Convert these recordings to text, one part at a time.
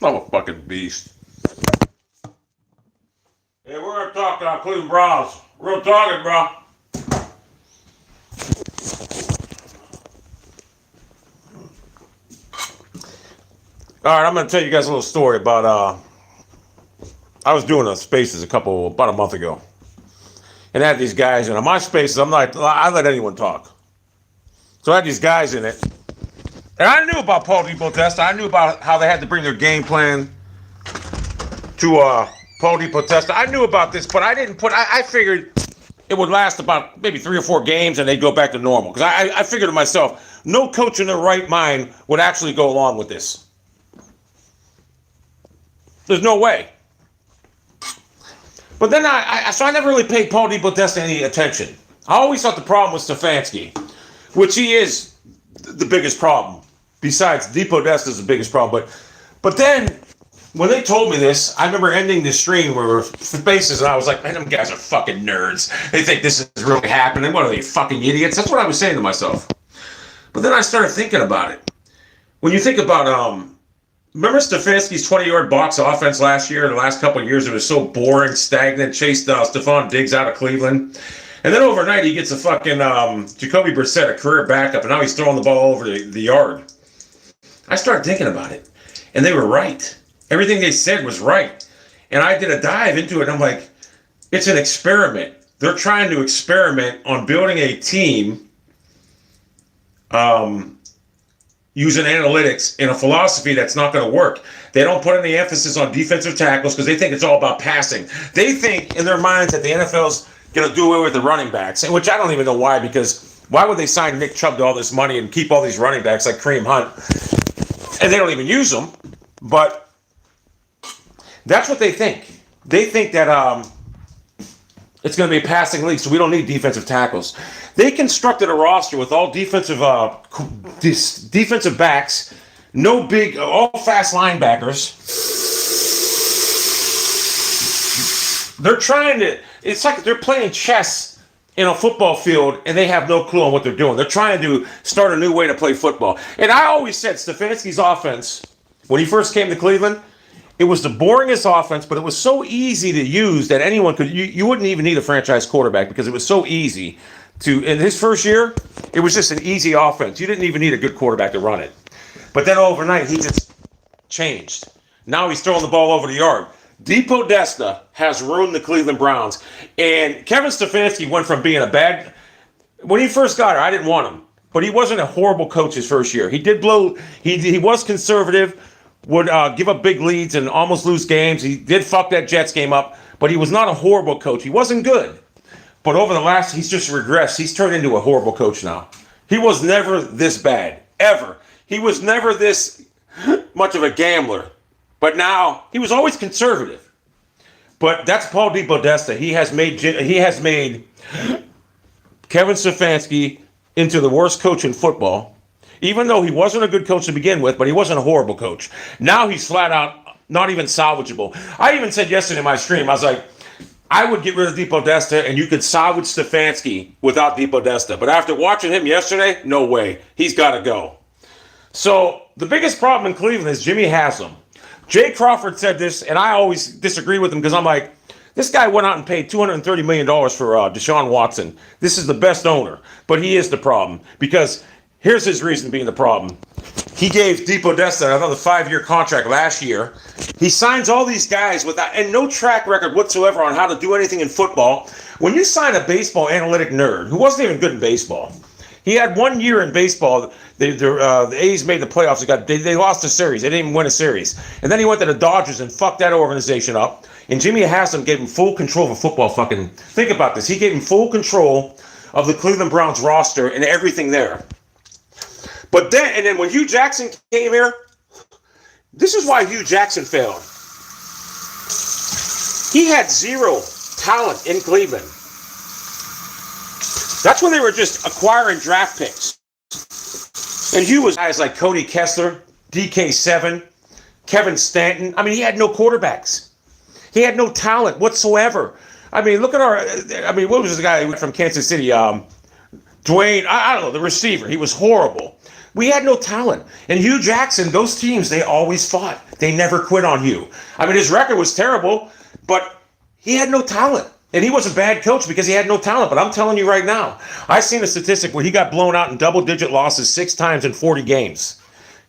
I'm a fucking beast. Yeah, we're gonna talk Cleveland Browns. Real talking, bro. All right, I'm gonna tell you guys a little story about. I was doing a Spaces about a month ago, and I had these guys, and on my Spaces, I let anyone talk. So I had these guys in it, and I knew about Paul DEPODESTA. I knew about how they had to bring their game plan to Paul DEPODESTA. I knew about this, but I didn't put. I figured it would last about maybe 3 or 4 games, and they'd go back to normal. Because I figured to myself, no coach in their right mind would actually go along with this. There's no way. But then so I never really paid Paul DEPODESTA any attention. I always thought the problem was Stefanski, which he is the biggest problem. Besides, DEPODESTA is the biggest problem. But then, when they told me this, I remember ending the stream where we were Spaces, and I was like, man, them guys are fucking nerds. They think this is really happening. What are they, fucking idiots? That's what I was saying to myself. But then I started thinking about it. When you think about, remember Stefanski's 20-yard box offense last year? The last couple of years, it was so boring, stagnant, chased Stephon Diggs out of Cleveland. And then overnight, he gets a fucking Jacoby Brissett, a career backup, and now he's throwing the ball over the yard. I started thinking about it, and they were right. Everything they said was right. And I did a dive into it, and I'm like, it's an experiment. They're trying to experiment on building a team using analytics in a philosophy that's not going to work. They don't put any emphasis on defensive tackles because they think it's all about passing. They think in their minds that the NFL's going to do away with the running backs, which I don't even know why, because why would they sign Nick Chubb to all this money and keep all these running backs like Kareem Hunt? And they don't even use them. But that's what they think. They think that it's going to be a passing league, so we don't need defensive tackles. They constructed a roster with all defensive backs, all fast linebackers. They're trying to. It's like they're playing chess in a football field, and they have no clue on what they're doing. They're trying to start a new way to play football. And I always said Stefanski's offense, when he first came to Cleveland, it was the boringest offense, but it was so easy to use that anyone could. You wouldn't even need a franchise quarterback because it was so easy to. In his first year, it was just an easy offense. You didn't even need a good quarterback to run it. But then overnight, he just changed. Now he's throwing the ball over the yard. DEPODESTA has ruined the Cleveland Browns. And Kevin Stefanski went from being when he first got here, I didn't want him. But he wasn't a horrible coach his first year. He did blow, he was conservative, would give up big leads and almost lose games. He did fuck that Jets game up, but he was not a horrible coach. He wasn't good. But over the last, he's just regressed. He's turned into a horrible coach now. He was never this bad, ever. He was never this much of a gambler. But now, he was always conservative. But that's Paul DEPODESTA. He has made Kevin Stefanski into the worst coach in football, even though he wasn't a good coach to begin with, but he wasn't a horrible coach. Now he's flat out not even salvageable. I even said yesterday in my stream, I was like, I would get rid of DEPODESTA and you could salvage Stefanski without DEPODESTA. But after watching him yesterday, no way. He's got to go. So the biggest problem in Cleveland is Jimmy Haslam. Jay Crawford said this, and I always disagree with him because I'm like, this guy went out and paid $230 million for Deshaun Watson. This is the best owner, but he is the problem because here's his reason being the problem. He gave DEPODESTA another 5-year contract last year. He signs all these guys and no track record whatsoever on how to do anything in football. When you sign a baseball analytic nerd who wasn't even good in baseball, he had 1 year in baseball. The A's made the playoffs. They lost a series. They didn't even win a series. And then he went to the Dodgers and fucked that organization up. And Jimmy Haslam gave him full control of a football fucking... Think about this. He gave him full control of the Cleveland Browns roster and everything there. But then when Hugh Jackson came here, this is why Hugh Jackson failed. He had zero talent in Cleveland. That's when they were just acquiring draft picks. And Hugh was guys like Cody Kessler, DK7, Kevin Stanton. I mean, he had no quarterbacks. He had no talent whatsoever. I mean, look at what was the guy from Kansas City? Dwayne, I don't know, the receiver. He was horrible. We had no talent. And Hugh Jackson, those teams, they always fought. They never quit on Hugh. I mean, his record was terrible, but he had no talent. And he was a bad coach because he had no talent. But I'm telling you right now, I seen a statistic where he got blown out in double-digit losses 6 times in 40 games.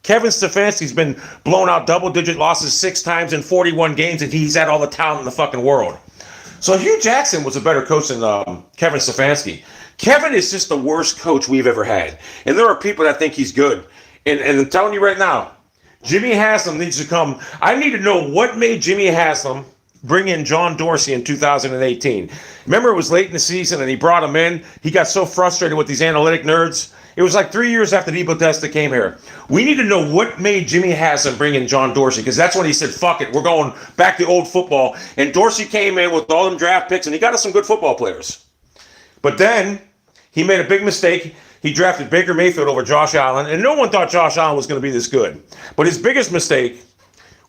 Kevin Stefanski's been blown out double-digit losses 6 times in 41 games, and he's had all the talent in the fucking world. So Hugh Jackson was a better coach than Kevin Stefanski. Kevin is just the worst coach we've ever had. And there are people that think he's good. And I'm telling you right now, Jimmy Haslam needs to come. I need to know what made Jimmy Haslam bring in John Dorsey in 2018. Remember, it was late in the season and he brought him in. He got so frustrated with these analytic nerds. It was like 3 years after DEPODESTAS came here. We need to know what made Jimmy Haslam bring in John Dorsey, because that's when he said, fuck it, we're going back to old football. And Dorsey came in with all them draft picks and he got us some good football players. But then he made a big mistake. He drafted Baker Mayfield over Josh Allen, and no one thought Josh Allen was going to be this good. But his biggest mistake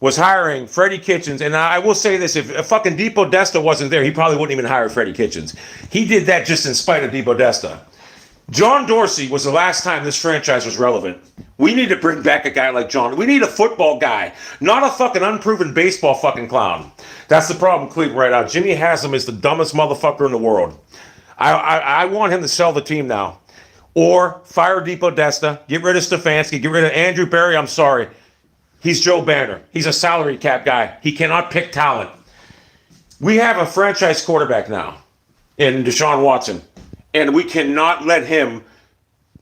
was hiring Freddie Kitchens. And I will say this, if fucking DEPODESTAS wasn't there, he probably wouldn't even hire Freddie Kitchens. He did that just in spite of DEPODESTAS. John Dorsey was the last time this franchise was relevant. We need to bring back a guy like John. We need a football guy, not a fucking unproven baseball fucking clown. That's the problem, Cleveland, right now. Jimmy Haslam is the dumbest motherfucker in the world. I want him to sell the team now. Or fire DEPODESTAS, get rid of Stefanski, get rid of Andrew Berry. I'm sorry. He's Joe Banner. He's a salary cap guy. He cannot pick talent. We have a franchise quarterback now in Deshaun Watson. And we cannot let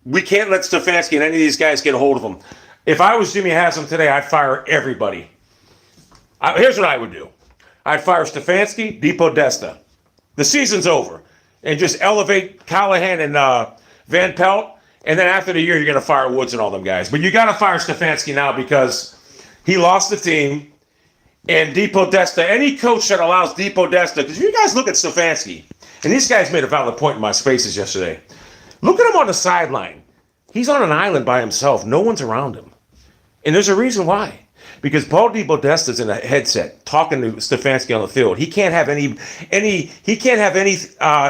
Stefanski and any of these guys get a hold of him. If I was Jimmy Haslam today, I'd fire everybody. Here's what I would do. I'd fire Stefanski, DEPODESTAS. The season's over. And just elevate Callahan and Van Pelt. And then after the year, you're going to fire Woods and all them guys. But you got to fire Stefanski now because he lost the team. And DEPODESTAS, any coach that allows DEPODESTAS, because you guys look at Stefanski, and these guys made a valid point in my spaces yesterday. Look at him on the sideline. He's on an island by himself. No one's around him. And there's a reason why. Because Paul DEPODESTAS is in a headset talking to Stefanski on the field. He can't have any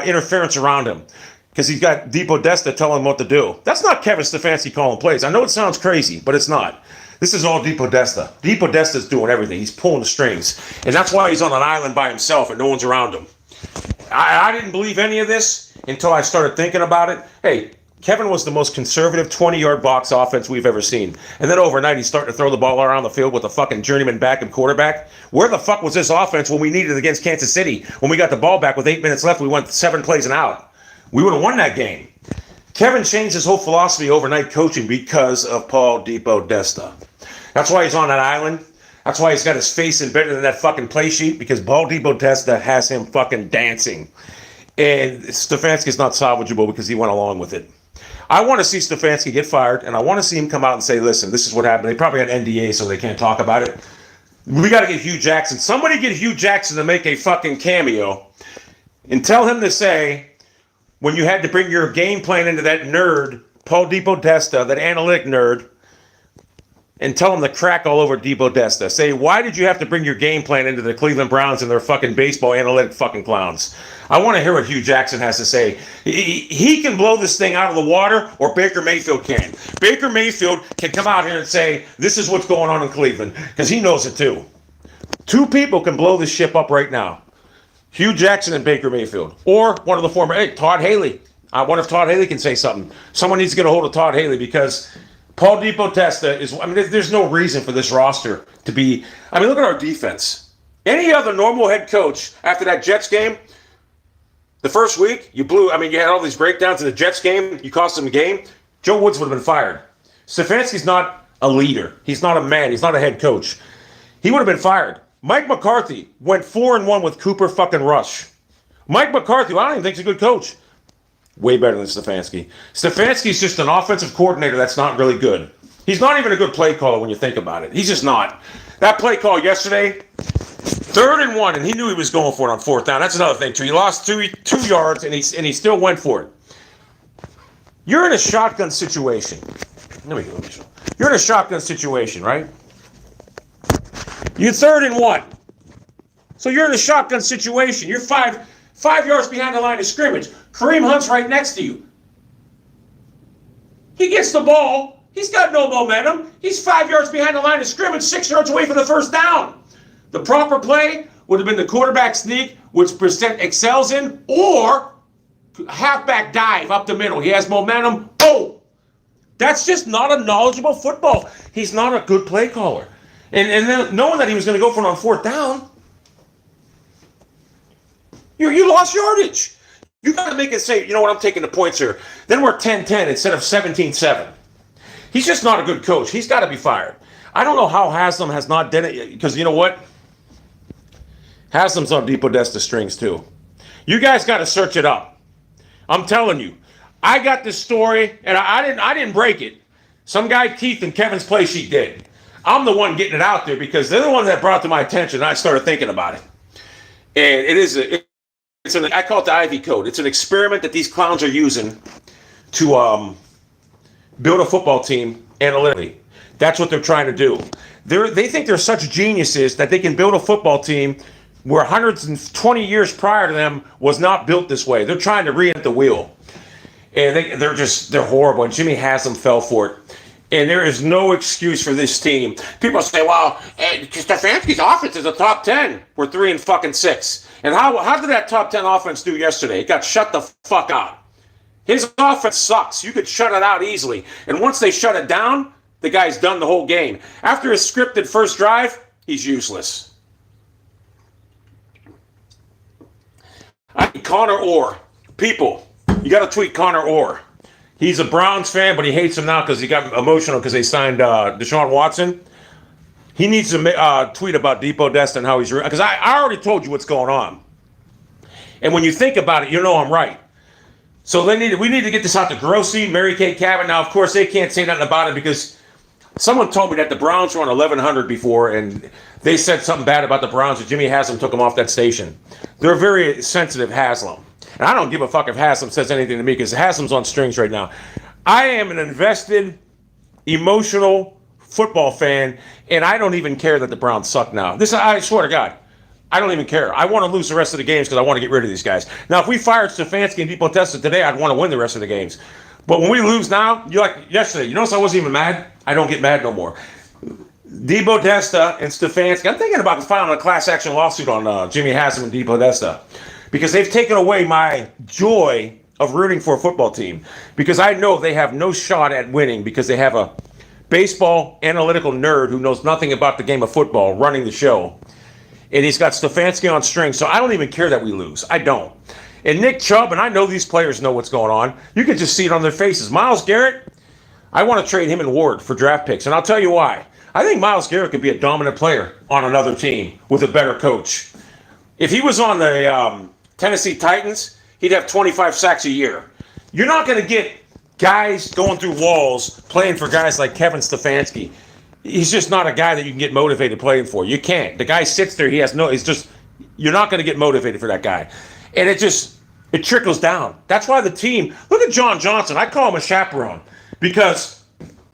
interference around him because he's got DEPODESTAS telling him what to do. That's not Kevin Stefanski calling plays. I know it sounds crazy, but it's not. This is all DEPODESTAS. DEPODESTAS is doing everything. He's pulling the strings. And that's why he's on an island by himself and no one's around him. I didn't believe any of this until I started thinking about it. Hey, Kevin was the most conservative 20-yard box offense we've ever seen. And then overnight, he's starting to throw the ball around the field with a fucking journeyman backup quarterback. Where the fuck was this offense when we needed it against Kansas City? When we got the ball back with 8 minutes left, we went 7 plays and out. We would have won that game. Kevin changed his whole philosophy overnight coaching because of Paul DEPODESTAS. That's why he's on that island. That's why he's got his face embedded in that fucking play sheet, because Paul DEPODESTAS has him fucking dancing. And Stefanski's not salvageable because he went along with it. I want to see Stefanski get fired, and I want to see him come out and say, listen, this is what happened. They probably had NDA, so they can't talk about it. We got to get Hugh Jackson. Somebody get Hugh Jackson to make a fucking cameo and tell him to say, when you had to bring your game plan into that nerd, Paul DEPODESTAS, that analytic nerd, and tell them to crack all over DEPODESTAS. Say, why did you have to bring your game plan into the Cleveland Browns and their fucking baseball analytic fucking clowns? I want to hear what Hugh Jackson has to say. He can blow this thing out of the water, or Baker Mayfield can. Baker Mayfield can come out here and say, this is what's going on in Cleveland, because he knows it too. 2 people can blow this ship up right now. Hugh Jackson and Baker Mayfield. Or one of the former, hey, Todd Haley. I wonder if Todd Haley can say something. Someone needs to get a hold of Todd Haley, because Paul DEPODESTAS is, I mean, there's no reason for this roster to be, I mean, look at our defense. Any other normal head coach after that Jets game, the first week, you had all these breakdowns in the Jets game, you cost them the game, Joe Woods would have been fired. Stefanski's not a leader. He's not a man. He's not a head coach. He would have been fired. Mike McCarthy went 4-1 with Cooper fucking Rush. Mike McCarthy, I don't even think he's a good coach. Way better than Stefanski. Stefanski's just an offensive coordinator that's not really good. He's not even a good play caller when you think about it. He's just not. That play call yesterday, 3rd and 1, and he knew he was going for it on 4th down. That's another thing, too. He lost 2 yards, and he still went for it. You're in a shotgun situation. Let me go. You're in a shotgun situation, right? You're 3rd and 1. So you're in a shotgun situation. You're 5 yards behind the line of scrimmage. Kareem Hunt's right next to you. He gets the ball. He's got no momentum. He's 5 yards behind the line of scrimmage, 6 yards away from the first down. The proper play would have been the quarterback sneak, which Percent excels in, or halfback dive up the middle. He has momentum. Oh, that's just not a knowledgeable football. He's not a good play caller. And then knowing that he was going to go for it on fourth down, you lost yardage. You got to make it say, you know what, I'm taking the points here. Then we're 10-10 instead of 17-7. He's just not a good coach. He's got to be fired. I don't know how Haslam has not done it, because you know what? Haslam's on DEPODESTAS strings too. You guys got to search it up. I'm telling you. I got this story, and I didn't break it. Some guy, Keith, in Kevin's play sheet did. I'm the one getting it out there because they're the one that brought it to my attention, and I started thinking about it. And I call it the Ivy Code. It's an experiment that these clowns are using to build a football team analytically. That's what they're trying to do. They think they're such geniuses that they can build a football team where 120 years prior to them was not built this way. They're trying to reinvent the wheel. And they're horrible. And Jimmy Haslam fell for it. And there is no excuse for this team. People say, well, Stefanski's offense is a top 10. We're 3-6. And how did that top 10 offense do yesterday? It got shut the fuck out. His offense sucks. You could shut it out easily. And once they shut it down, the guy's done the whole game. After his scripted first drive, he's useless. Connor Orr. People, you got to tweet Connor Orr. He's a Browns fan, but he hates him now because he got emotional because they signed Deshaun Watson. He needs to tweet about DEPODESTAS and how he's... Because I already told you what's going on. And when you think about it, you know I'm right. So we need to get this out to Grossi, Mary Kay Cabot. Now, of course, they can't say nothing about it because someone told me that the Browns were on 1100 before, and they said something bad about the Browns, and Jimmy Haslam took them off that station. They're very sensitive, Haslam. And I don't give a fuck if Haslam says anything to me because Haslam's on strings right now. I am an invested, emotional football fan, and I don't even care that the Browns suck now. I swear to God, I don't even care. I want to lose the rest of the games because I want to get rid of these guys. Now, if we fired Stefanski and DEPODESTAS today, I'd want to win the rest of the games. But when we lose now, like yesterday, you notice I wasn't even mad? I don't get mad no more. DEPODESTAS and Stefanski, I'm thinking about filing a class action lawsuit on Jimmy Haslam and DEPODESTAS because they've taken away my joy of rooting for a football team because I know they have no shot at winning because they have a baseball analytical nerd who knows nothing about the game of football running the show. And he's got Stefanski on strings, so I don't even care that we lose. I don't. And Nick Chubb, and I know these players know what's going on. You can just see it on their faces. Myles Garrett, I want to trade him and Ward for draft picks, and I'll tell you why. I think Myles Garrett could be a dominant player on another team with a better coach. If he was on the Tennessee Titans, he'd have 25 sacks a year. You're not going to get guys going through walls playing for guys like Kevin Stefanski. He's just not a guy that you can get motivated playing for. You can't. The guy sits there. You're not going to get motivated for that guy. And it trickles down. That's why the team, look at John Johnson. I call him a chaperone because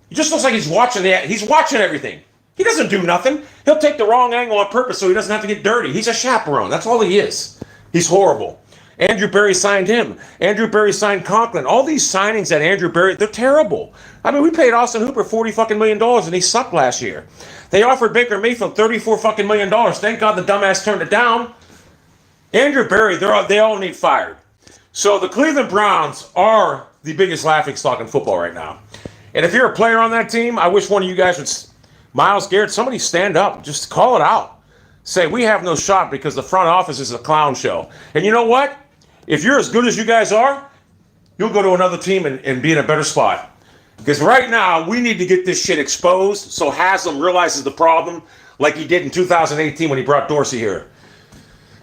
he just looks like he's watching everything. He doesn't do nothing. He'll take the wrong angle on purpose so he doesn't have to get dirty. He's a chaperone. That's all he is. He's horrible. Andrew Berry signed him. Andrew Berry signed Conklin. All these signings that Andrew Berry, they're terrible. I mean, we paid Austin Hooper $40 million and he sucked last year. They offered Baker Mayfield $34 million. Thank God the dumbass turned it down. Andrew Berry, they all need fired. So the Cleveland Browns are the biggest laughingstock in football right now. And if you're a player on that team, I wish one of you guys would, Myles Garrett, somebody stand up. Just call it out. Say, we have no shot because the front office is a clown show. And you know what? If you're as good as you guys are, you'll go to another team and be in a better spot. Because right now, we need to get this shit exposed so Haslam realizes the problem like he did in 2018 when he brought Dorsey here.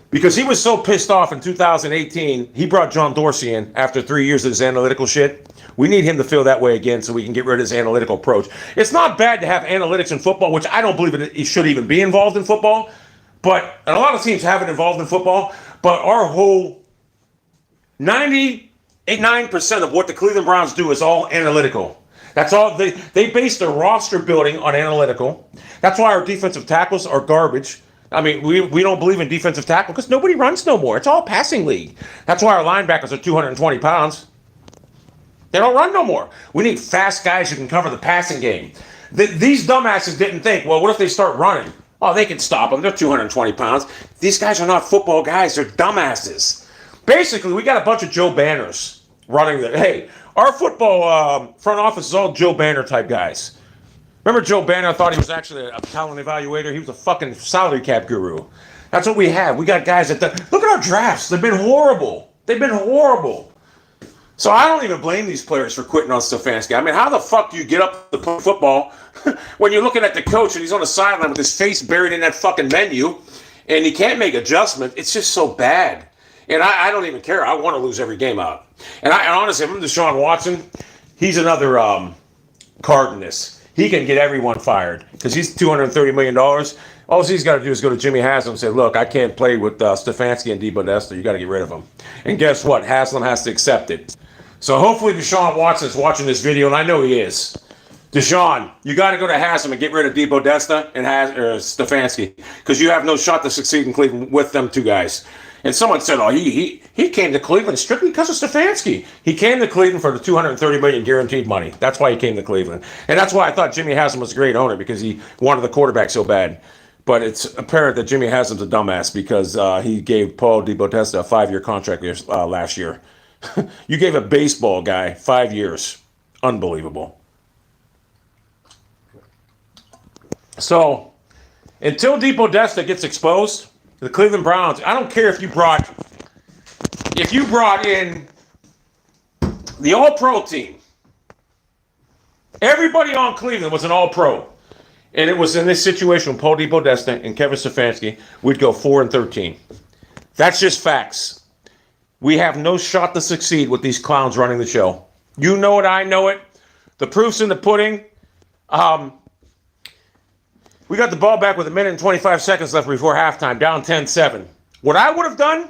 Because he was so pissed off in 2018, he brought John Dorsey in after 3 years of his analytical shit. We need him to feel that way again so we can get rid of his analytical approach. It's not bad to have analytics in football, which I don't believe it should even be involved in football. And a lot of teams have it involved in football. But our whole 99% of what the Cleveland Browns do is all analytical. That's all. They base their roster building on analytical. That's why our defensive tackles are garbage. I mean, we don't believe in defensive tackle because nobody runs no more. It's all passing league. That's why our linebackers are 220 pounds. They don't run no more. We need fast guys who can cover the passing game. These dumbasses didn't think, well, what if they start running? Oh, they can stop them. They're 220 pounds. These guys are not football guys. They're dumbasses. Basically, we got a bunch of Joe Banners running the. Hey, our football front office is all Joe Banner type guys. Remember Joe Banner? I thought he was actually a talent evaluator. He was a fucking salary cap guru. That's what we have. We got guys that look at our drafts. They've been horrible. They've been horrible. So I don't even blame these players for quitting on Stefanski. I mean, how the fuck do you get up to play football when you're looking at the coach and he's on the sideline with his face buried in that fucking menu and he can't make adjustments? It's just so bad. And I don't even care. I want to lose every game out. And honestly, if I'm Deshaun Watson, he's another card in this. He can get everyone fired because he's $230 million. All he's got to do is go to Jimmy Haslam and say, look, I can't play with Stefanski and DePodesta. You got to get rid of him. And guess what? Haslam has to accept it. So hopefully Deshaun Watson is watching this video, and I know he is. Deshaun, you got to go to Haslam and get rid of DePodesta and Stefanski because you have no shot to succeed in Cleveland with them two guys. And someone said, oh, he came to Cleveland strictly because of Stefanski. He came to Cleveland for the $230 million guaranteed money. That's why he came to Cleveland. And that's why I thought Jimmy Haslam was a great owner because he wanted the quarterback so bad. But it's apparent that Jimmy Haslam's a dumbass because he gave Paul DePodesta a 5-year contract last year. You gave a baseball guy 5 years. Unbelievable. So, until DePodesta gets exposed, the Cleveland Browns, I don't care if you brought in the All-Pro team. Everybody on Cleveland was an All-Pro. And it was in this situation with Paul DePodesta and Kevin Stefanski, we'd go 4-13. That's just facts. We have no shot to succeed with these clowns running the show. You know it, I know it. The proof's in the pudding. We got the ball back with 1 minute and 25 seconds left before halftime, down 10-7. What I would have done,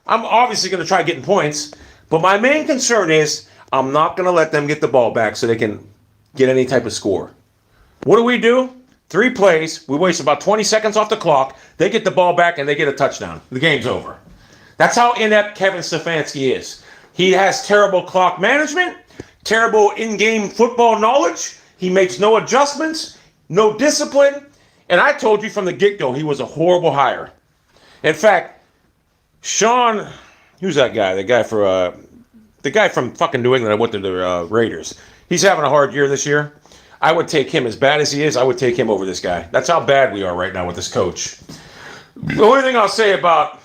I'm obviously going to try getting points, but my main concern is I'm not going to let them get the ball back so they can get any type of score. What do? 3 plays. We waste about 20 seconds off the clock. They get the ball back and they get a touchdown. The game's over. That's how inept Kevin Stefanski is. He has terrible clock management, terrible in-game football knowledge. He makes no adjustments, no discipline. And I told you from the get-go, he was a horrible hire. In fact, Sean, who's that guy? The guy from fucking New England that went to the Raiders. He's having a hard year this year. I would take him, as bad as he is, I would take him over this guy. That's how bad we are right now with this coach. The only thing I'll say about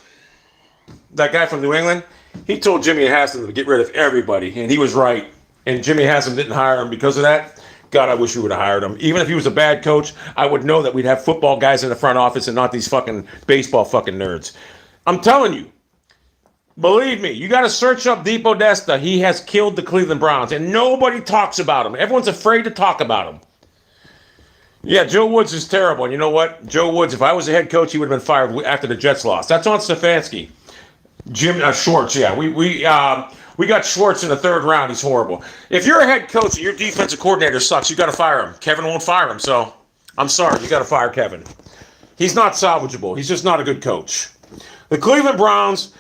that guy from New England, he told Jimmy Haslam to get rid of everybody, and he was right. And Jimmy Haslam didn't hire him because of that. God, I wish we would have hired him. Even if he was a bad coach, I would know that we'd have football guys in the front office and not these fucking baseball fucking nerds. I'm telling you. Believe me, you got to search up DePodesta. He has killed the Cleveland Browns, and nobody talks about him. Everyone's afraid to talk about him. Yeah, Joe Woods is terrible. And you know what? Joe Woods, if I was a head coach, he would have been fired after the Jets lost. That's on Stefanski. Schwartz, yeah. We got Schwartz in the 3rd round. He's horrible. If you're a head coach and your defensive coordinator sucks, you got to fire him. Kevin won't fire him, so I'm sorry. You got to fire Kevin. He's not salvageable. He's just not a good coach. The Cleveland Browns,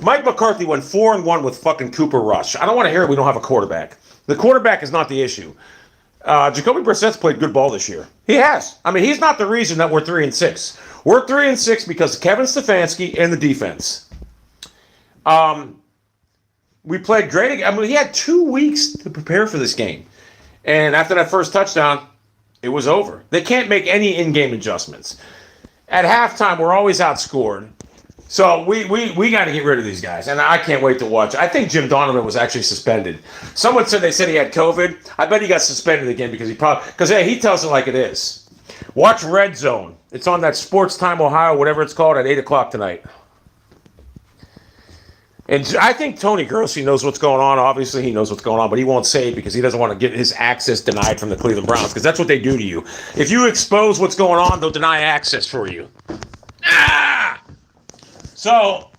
Mike McCarthy went 4-1 with fucking Cooper Rush. I don't want to hear we don't have a quarterback. The quarterback is not the issue. Jacoby Brissett's played good ball this year. He has. I mean, he's not the reason that we're 3-6. We're 3-6 because of Kevin Stefanski and the defense. We played great. I mean, he had 2 weeks to prepare for this game. And after that first touchdown, it was over. They can't make any in-game adjustments. At halftime, we're always outscored. So we got to get rid of these guys. And I can't wait to watch. I think Jim Donovan was actually suspended. Someone said they said he had COVID. I bet he got suspended again because he tells it like it is. Watch Red Zone. It's on that Sports Time Ohio, whatever it's called, at 8 o'clock tonight. And I think Tony Grossi knows what's going on. Obviously, he knows what's going on, but he won't say it because he doesn't want to get his access denied from the Cleveland Browns, because that's what they do to you. If you expose what's going on, they'll deny access for you. So,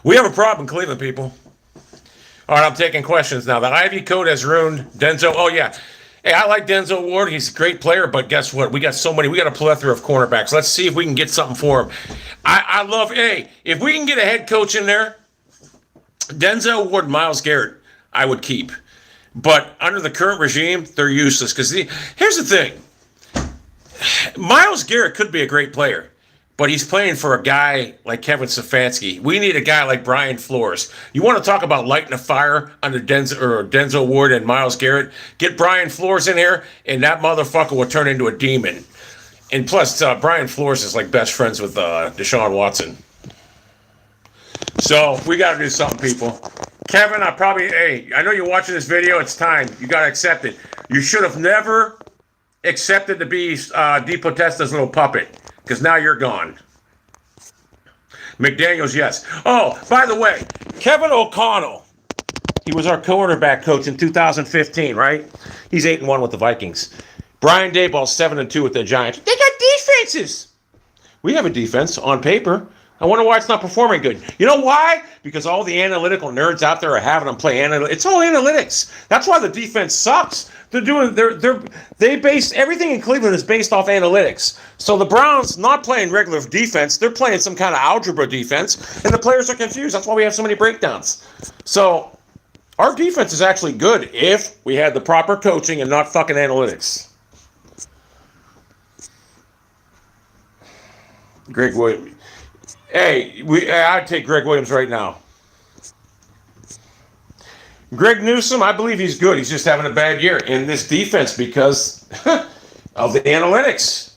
we have a problem, Cleveland people. All right, I'm taking questions now. The Ivy Code has ruined Denzel. Oh, yeah. Hey, I like Denzel Ward. He's a great player, but guess what? We got a plethora of cornerbacks. Let's see if we can get something for him. I love, if we can get a head coach in there Denzel Ward, Myles Garrett, I would keep. But under the current regime, they're useless. Because here's the thing. Myles Garrett could be a great player, but he's playing for a guy like Kevin Stefanski. We need a guy like Brian Flores. You want to talk about lighting a fire under Denzel Ward and Myles Garrett? Get Brian Flores in here, and that motherfucker will turn into a demon. And plus, Brian Flores is like best friends with Deshaun Watson. So we got to do something, people. Kevin, I know you're watching this video. It's time. You got to accept it. You should have never accepted to be DEPODESTAS' little puppet, because now you're gone. McDaniels, yes. Oh, by the way, Kevin O'Connell, he was our quarterback coach in 2015, right? He's 8-1 with the Vikings. Brian Daboll's 7-2 with the Giants. They got defenses. We have a defense on paper. I wonder why it's not performing good. You know why? Because all the analytical nerds out there are having them play analytics. It's all analytics. That's why the defense sucks. They base everything in Cleveland is based off analytics. So the Browns not playing regular defense, they're playing some kind of algebra defense, and the players are confused. That's why we have so many breakdowns. So our defense is actually good if we had the proper coaching and not fucking analytics. Greg Williams. Hey, I'd take Greg Williams right now. Greg Newsome, I believe he's good. He's just having a bad year in this defense because of the analytics.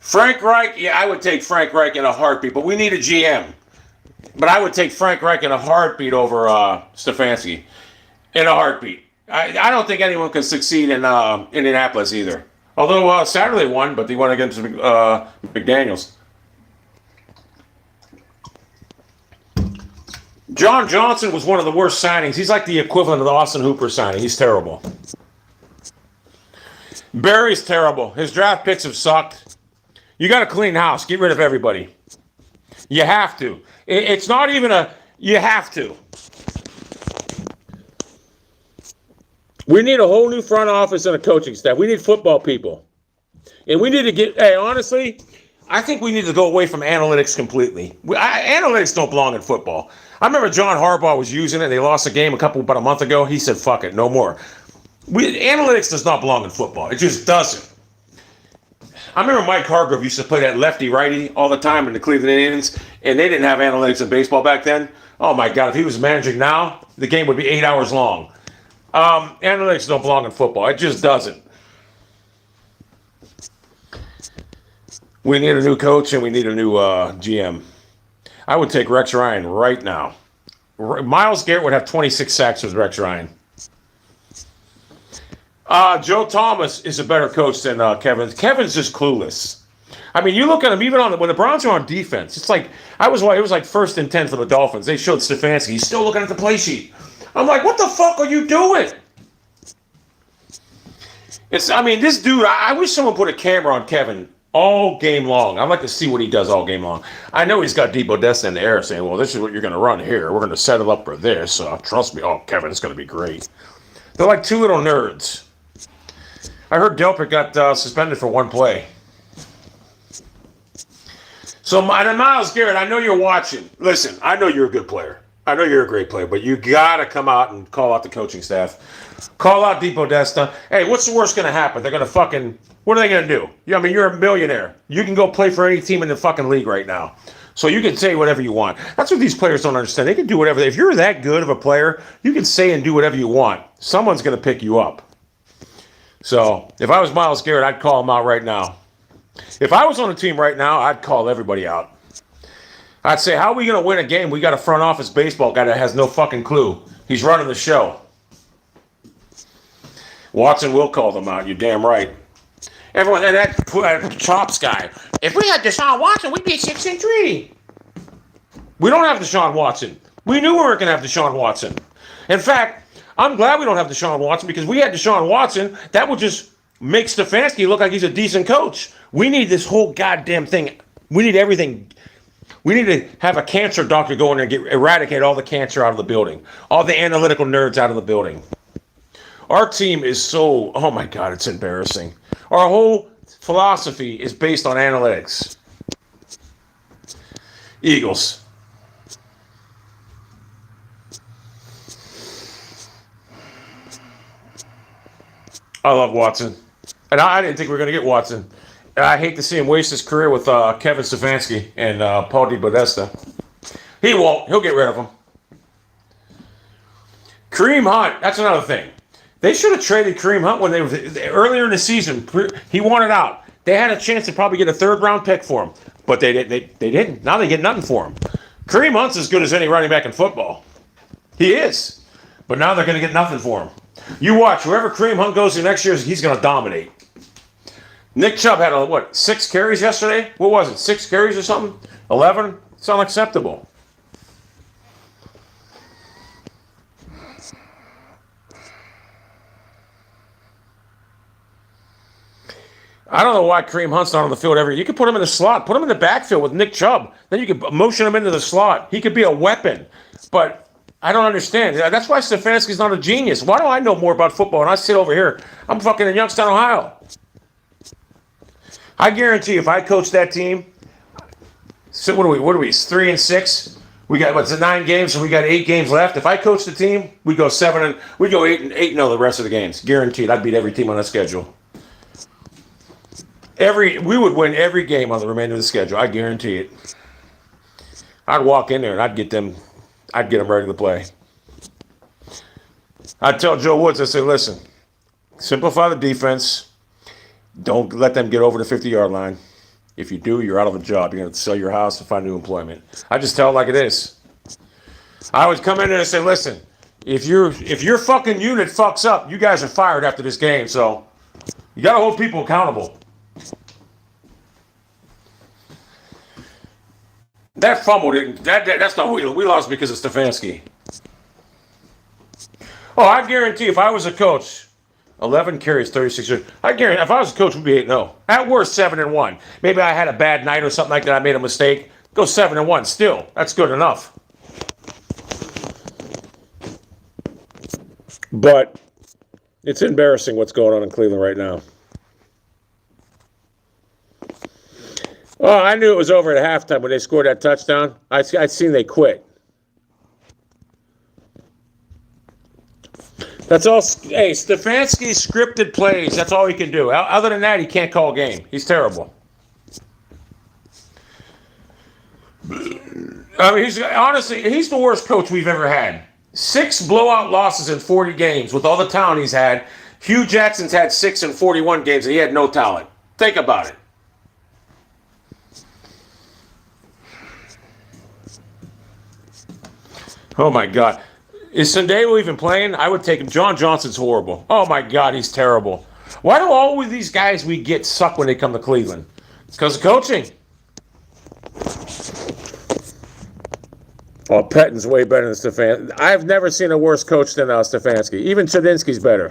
Frank Reich, yeah, I would take Frank Reich in a heartbeat, but we need a GM. But I would take Frank Reich in a heartbeat over Stefanski. In a heartbeat. I don't think anyone can succeed in Indianapolis either. Although Saturday won, but they won against McDaniels. John Johnson was one of the worst signings. He's like the equivalent of the Austin Hooper signing. He's terrible. Barry's terrible. His draft picks have sucked. You got to clean house. Get rid of everybody. You have to. It's not even you have to. We need a whole new front office and a coaching staff. We need football people. And we need to honestly, I think we need to go away from analytics completely. Analytics don't belong in football. I remember John Harbaugh was using it. They lost a game about a month ago. He said, fuck it, no more. Analytics does not belong in football. It just doesn't. I remember Mike Hargrove used to play that lefty-righty all the time in the Cleveland Indians, and they didn't have analytics in baseball back then. Oh, my God, if he was managing now, the game would be 8 hours long. Analytics don't belong in football. It just doesn't. We need a new coach and we need a new GM. I would take Rex Ryan right now. Myles Garrett would have 26 sacks with Rex Ryan. Joe Thomas is a better coach than Kevin. Kevin's just clueless. I mean, you look at him even when the Browns are on defense. It's like it was like 1st and 10 for the Dolphins. They showed Stefanski. He's still looking at the play sheet. I'm like, what the fuck are you doing? This dude. I wish someone put a camera on Kevin all game long. I'd like to see what he does all game long. I know he's got DEPODESTAS in the air saying, well, this is what you're going to run here. We're going to set it up for this. Trust me. Oh, Kevin, it's going to be great. They're like two little nerds. I heard Delpit got suspended for one play. So, Myles Garrett, I know you're watching. Listen, I know you're a good player. I know you're a great player, but you got to come out and call out the coaching staff. Call out DEPODESTAS. Hey, what's the worst going to happen? They're going to what are they going to do? You're a millionaire. You can go play for any team in the fucking league right now. So you can say whatever you want. That's what these players don't understand. They can do whatever. If you're that good of a player, you can say and do whatever you want. Someone's going to pick you up. So if I was Myles Garrett, I'd call him out right now. If I was on a team right now, I'd call everybody out. I'd say, how are we going to win a game? We got a front office baseball guy that has no fucking clue. He's running the show. Watson will call them out. You're damn right. Everyone, and that Chops guy. If we had Deshaun Watson, we'd be 6-3. We don't have Deshaun Watson. We knew we weren't going to have Deshaun Watson. In fact, I'm glad we don't have Deshaun Watson because we had Deshaun Watson. That would just make Stefanski look like he's a decent coach. We need this whole goddamn thing. We need everything. We need to have a cancer doctor go in there and eradicate all the cancer out of the building. All the analytical nerds out of the building. Our team is so, oh my God, it's embarrassing. Our whole philosophy is based on analytics. Eagles. I love Watson. And I didn't think we were going to get Watson. And I hate to see him waste his career with Kevin Stefanski and Paul DePodesta. He won't. He'll get rid of him. Kareem Hunt, that's another thing. They should have traded Kareem Hunt when they were earlier in the season. He wanted out. They had a chance to probably get a third-round pick for him, but they didn't. Now they get nothing for him. Kareem Hunt's as good as any running back in football. He is. But now they're going to get nothing for him. You watch. Wherever Kareem Hunt goes to next year, he's going to dominate. Nick Chubb had, 6 carries yesterday? What was it, 6 carries or something? 11? It's unacceptable. I don't know why Kareem Hunt's not on the field every year. You could put him in the slot. Put him in the backfield with Nick Chubb. Then you could motion him into the slot. He could be a weapon. But I don't understand. That's why Stefanski's not a genius. Why do I know more about football and I sit over here? I'm fucking in Youngstown, Ohio. I guarantee if I coach that team, so what are we? It's 3-6. We got 9 games, and we got 8 games left. If I coach the team, we go 8-0 the rest of the games. Guaranteed. I'd beat every team on the schedule. We would win every game on the remainder of the schedule. I guarantee it. I'd walk in there and I'd get them ready to play. I'd tell Joe Woods, I say, listen, simplify the defense. Don't let them get over the 50-yard line. If you do, you're out of a job. You're going to sell your house and find new employment. I just tell it like it is. I would come in there and say, listen, if your fucking unit fucks up, you guys are fired after this game. So you got to hold people accountable. That fumble didn't. That's not who we lost because of Stefanski. Oh, I guarantee if I was a coach, 11 carries, 36 yards. I guarantee if I was a coach, we'd be 8-0. At worst, 7-1. Maybe I had a bad night or something like that. I made a mistake. Go 7-1. Still, that's good enough. But it's embarrassing what's going on in Cleveland right now. Oh, I knew it was over at halftime when they scored that touchdown. I'd seen they quit. That's all. Hey, Stefanski scripted plays. That's all he can do. Other than that, he can't call a game. He's terrible. I mean, he's the worst coach we've ever had. 6 blowout losses in 40 games with all the talent he's had. Hugh Jackson's had 6 in 41 games, and he had no talent. Think about it. Oh, my God. Is Sendejo even playing? I would take him. John Johnson's horrible. Oh, my God, he's terrible. Why do all of these guys we get suck when they come to Cleveland? It's because of coaching. Oh, Pettin's way better than Stefanski. I've never seen a worse coach than Stefanski. Even Chudinski's better.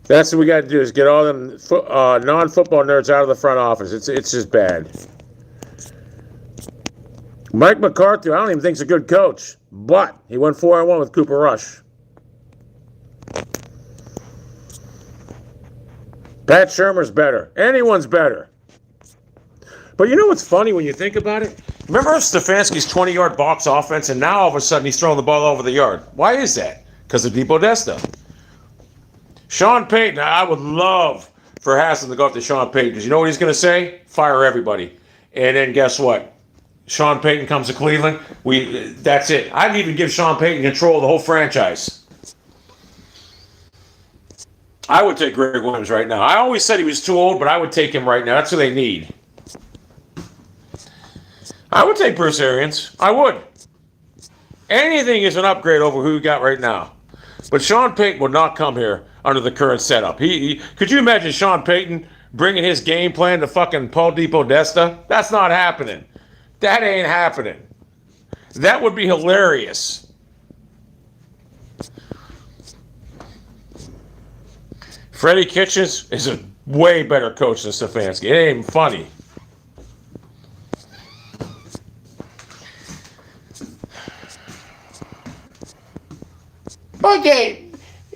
That's what we got to do is get all them non-football nerds out of the front office. It's just bad. Mike McCarthy, I don't even think he's a good coach, but he went 4-1 with Cooper Rush. Pat Shurmur's better. Anyone's better. But you know what's funny when you think about it? Remember Stefanski's 20-yard box offense, and now all of a sudden he's throwing the ball over the yard. Why is that? Because of DePodesta. Sean Payton, I would love for Haslam to go after Sean Payton because you know what he's going to say? Fire everybody. And then guess what? Sean Payton comes to Cleveland. That's it. I'd even give Sean Payton control of the whole franchise. I would take Greg Williams right now. I always said he was too old, but I would take him right now. That's who they need. I would take Bruce Arians. I would. Anything is an upgrade over who we got right now. But Sean Payton would not come here under the current setup. Could you imagine Sean Payton bringing his game plan to fucking Paul DePodesta? That's not happening. That ain't happening. That would be hilarious. Freddie Kitchens is a way better coach than Stefanski. It ain't even funny. Okay.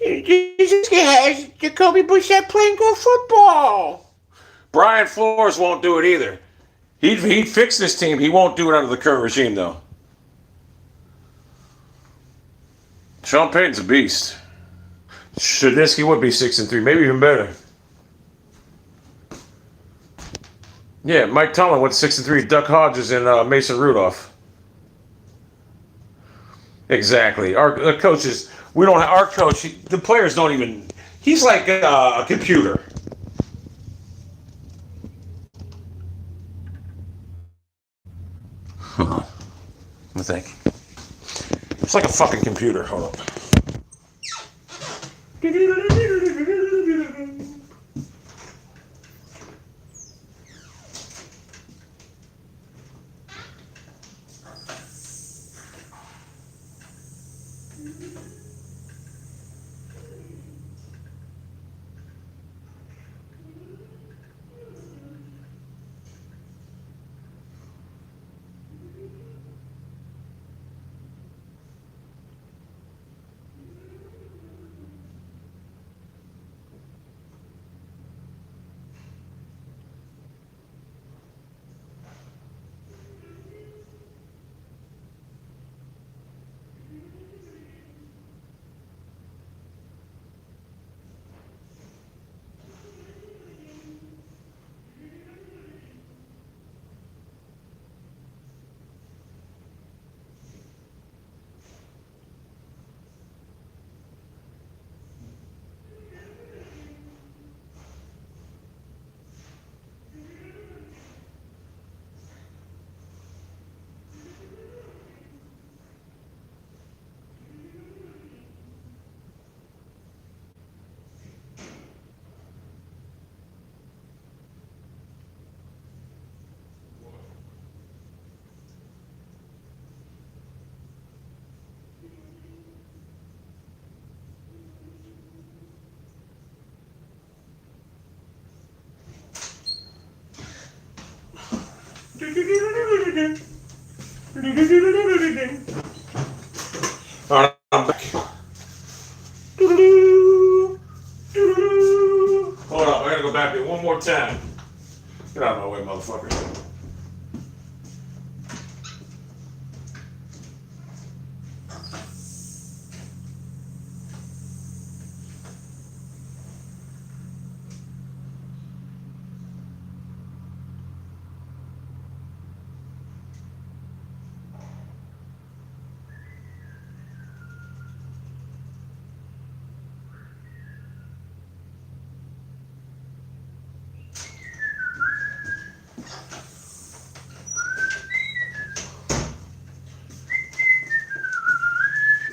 You just get Jacoby Brissett playing good football. Brian Flores won't do it either. He'd fix this team. He won't do it under the current regime, though. Sean Payton's a beast. Trubisky would be 6-3, maybe even better. Yeah, Mike Tomlin went 6-3. Duck Hodges and Mason Rudolph. Exactly. Our coaches, we don't have our coach. The players don't even. He's like a computer. Hold on. Let me think. It's like a fucking computer. Hold on. All right, I'm back. Hold up, I gotta go back there one more time. Get out of my way, motherfucker.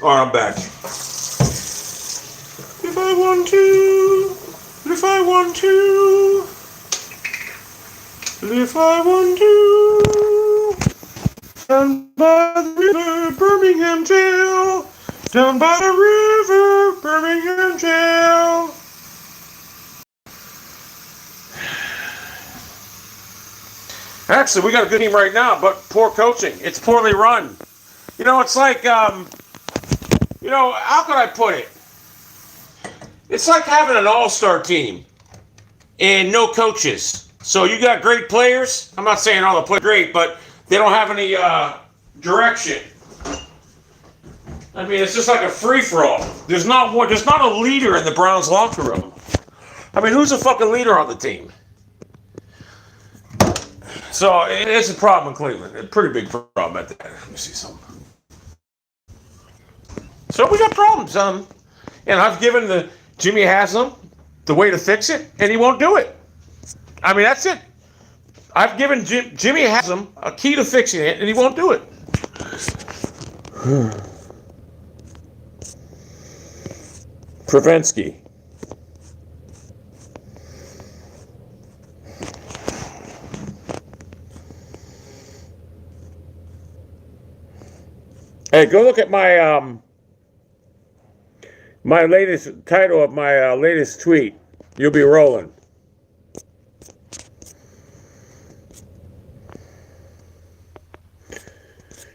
All right, I'm back. If I want to, if I want to, if I want to, down by the river, Birmingham jail, down by the river, Birmingham jail. Actually, we got a good team right now, but poor coaching. It's poorly run. You know, it's like, how could I put it? It's like having an all-star team and no coaches. So you got great players. I'm not saying all the players are great, but they don't have any direction. I mean, it's just like a free-for-all. There's not a leader in the Browns locker room. I mean, who's a fucking leader on the team? So it's a problem in Cleveland. A pretty big problem at that. Let me see something. So we got problems. And I've given Jimmy Haslam the way to fix it, and he won't do it. I mean, that's it. I've given Jimmy Haslam a key to fixing it, and he won't do it. Prevensky. Hey, go look at my my latest title of my latest tweet. You'll be rolling.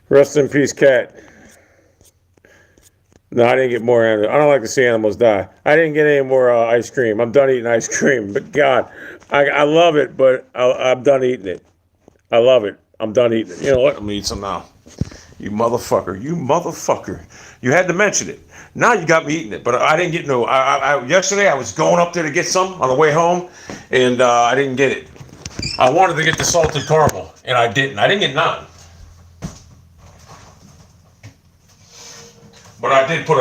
Rest in peace, cat. No, I didn't get more animals. I don't like to see animals die. I didn't get any more ice cream. I'm done eating ice cream. But God, I love it, but I'm done eating it. I love it. I'm done eating it. You know what? I'm gonna eat some now. You motherfucker. You motherfucker. You had to mention it. Now you got me eating it, but I didn't get no. Yesterday I was going up there to get some on the way home, and I didn't get it. I wanted to get the salted caramel, and I didn't. I didn't get none. But I did put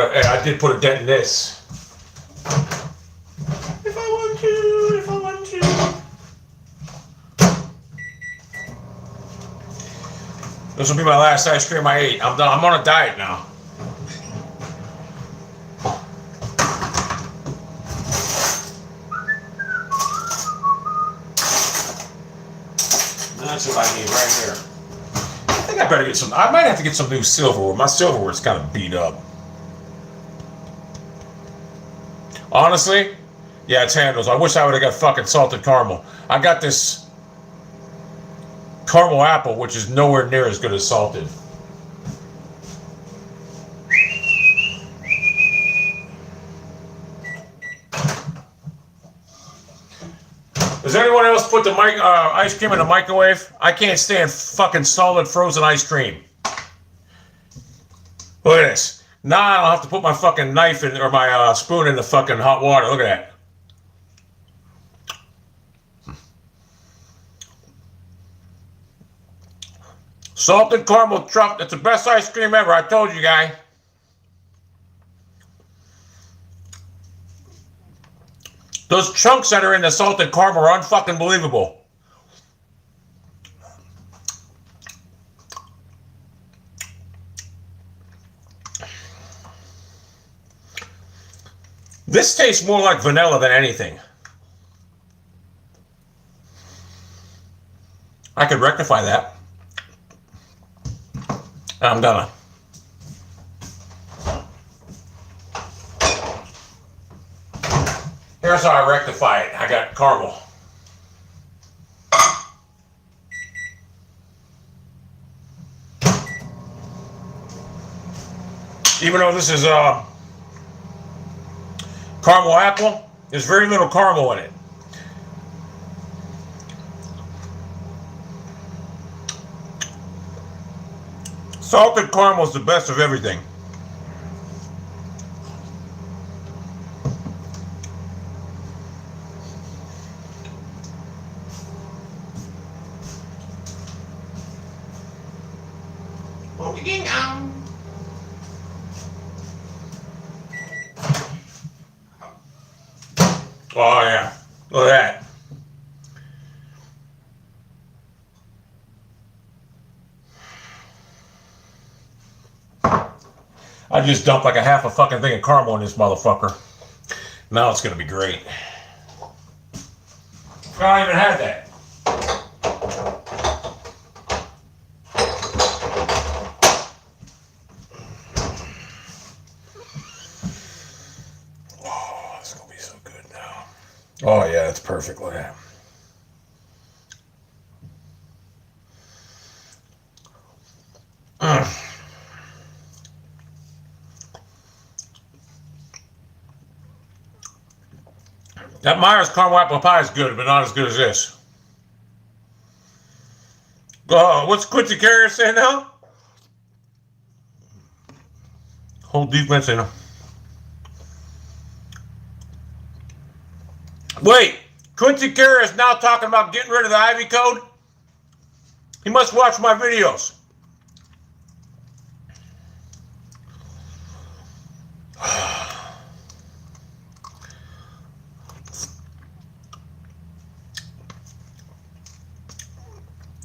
a dent in this. If I want to, if I want to. This will be my last ice cream I ate. I'm done. I'm on a diet now. That's what I need right here. I think I better get some. I might have to get some new silverware. My silverware is kind of beat up. Honestly, yeah, it's handles. I wish I would have got fucking salted caramel. I got this caramel apple, which is nowhere near as good as salted. Does anyone else put the ice cream in the microwave? I can't stand fucking solid frozen ice cream. Look at this. Now I don't have to put my fucking knife in or my spoon in the fucking hot water. Look at that. Salted caramel truffle. It's the best ice cream ever. I told you, guy. Those chunks that are in the salted caramel are unfucking believable. This tastes more like vanilla than anything. I could rectify that. I'm gonna. Here's how I rectify it. I got caramel. Even though this is caramel apple, there's very little caramel in it. Salted caramel is the best of everything. Oh yeah, look at that. I just dumped like a half a fucking thing of caramel in this motherfucker. Now it's gonna be great. I don't even have that. Oh, it's gonna be so good now. Oh yeah, it's perfect. Look at that. That Myers caramel apple pie is good, but not as good as this. What's Quincy Carrier saying now? Whole defense in him. Wait, Quincy Carrier is now talking about getting rid of the Ivy Code? He must watch my videos.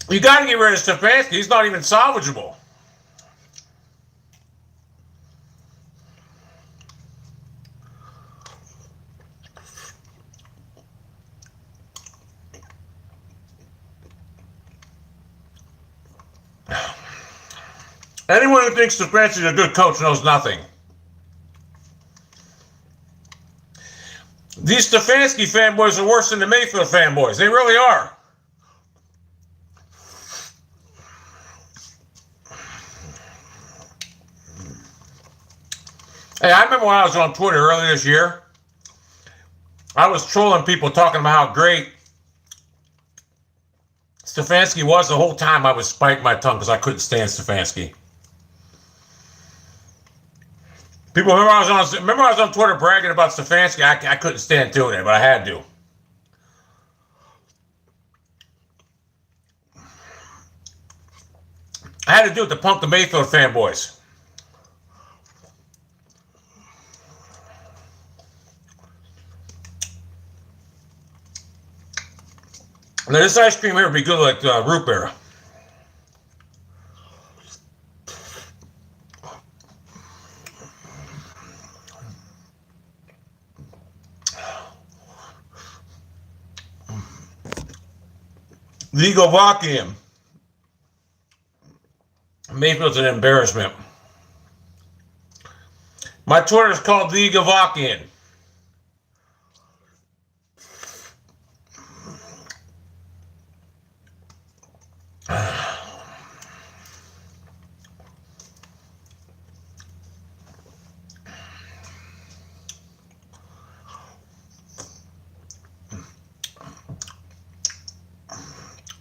You got to get rid of Stefanski. He's not even salvageable. Anyone who thinks Stefanski is a good coach knows nothing. These Stefanski fanboys are worse than the Mayfield fanboys. They really are. Hey, I remember when I was on Twitter earlier this year, I was trolling people talking about how great Stefanski was the whole time I was biting my tongue because I couldn't stand Stefanski. People remember I was on Twitter bragging about Stefanski. I couldn't stand doing it, but I had to. I had to do it to punk the Mayfield fanboys. Now this ice cream here would be good like root beer. Ligovakian. Mayfield's an embarrassment. My Twitter is called Ligovakian.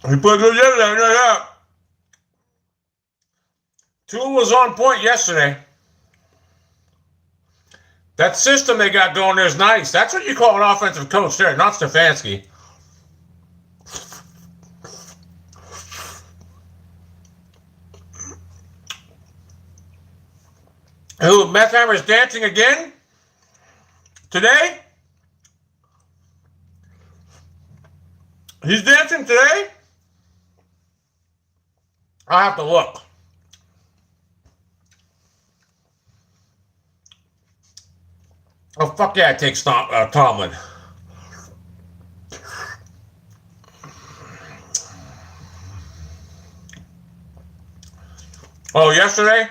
He played good yesterday, I know that. Tua was on point yesterday. That system they got going there is nice. That's what you call an offensive coach there, not Stefanski. Who, Methheimer's dancing again? Today? He's dancing today? I'll have to look. Oh, fuck yeah, it takes Tomlin. Oh, yesterday?